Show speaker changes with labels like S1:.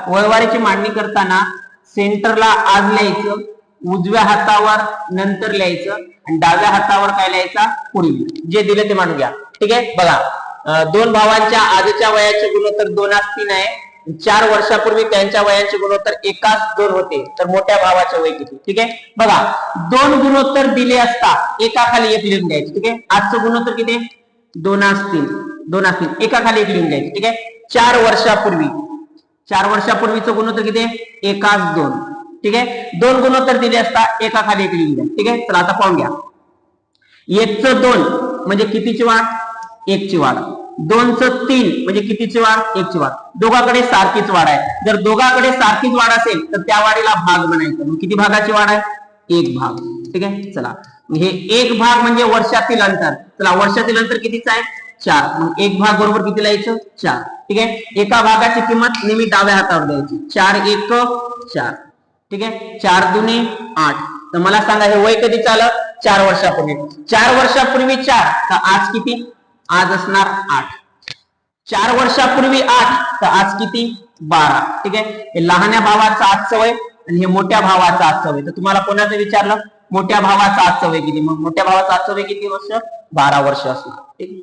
S1: वयवारीची मांडणी करताना सेंटरला आज लिहायचं, उजव्या हातावर नंतर लिहायचं आणि डाव्या हातावर काय लिहायचा पूर्वी. जे दिले ते मांडून घ्या. ठीक आहे. बघा, दोन भावांच्या आजच्या वयाचे गुणोत्तर 2:3 आहे. 4 वर्षापूर्वी त्यांच्या वयाचे गुणोत्तर 1:2 होते. तर मोठ्या भावाचे वय किती? ठीक आहे. बघा, दोन गुणोत्तर दिले असता एकाखाली एक लिहून द्यायचे. ठीक आहे. आजचं गुणोत्तर किती? 2:3 एकाखाली एक लिहून द्यायचे. ठीक आहे. 4 वर्षापूर्वीचं गुणोत्तर किती आहे? 1:2. ठीक आहे. दोन गुणोत्तर दिले असता एकाखाली एक लिहून द्या. ठीक आहे. चला आता पाहून घ्या. 1चं 2 म्हणजे कितीची वाढ? 1ची वाढ. 2चं 3 म्हणजे कितीची वाढ? 1ची वाढ. दोघांकडे सारखीच वाढ आहे. जर दोघांकडे सारखीच वाढ असेल तर त्या वाढीला भाग म्हणायचं. मग किती भागाची वाढ आहे? 1 भाग. ठीक आहे. चला, हे 1 भाग म्हणजे वर्षातील अंतर. चला, वर्षातील अंतर कितीच आहे? 4. मग 1 भाग बरोबर किती लिहायचं? 4. ठीक आहे. एका भागाची किंमत नेहमी डाव्या हातावर द्यायची. 4 1 4. ठीक आहे. 4 2 8. तर मला सांगा हे वय कधी आलं? 4 वर्षापूर्वी. 4 वर्षापूर्वी 4 तर आज किती? आज असणार 8. 4 वर्षापूर्वी 8 तर आज किती? 12. ठीक आहे. हे लहान्या भावाचं आजचं वय आणि हे मोठ्या भावाचं आजचं वय. तर तुम्हाला कोणाचं विचारलं? मोठ्या भावाचं आजचं वय किती? मग मोठ्या भावाचं आजचं वय किती वर्ष? 12 वर्ष असणार. ठीक.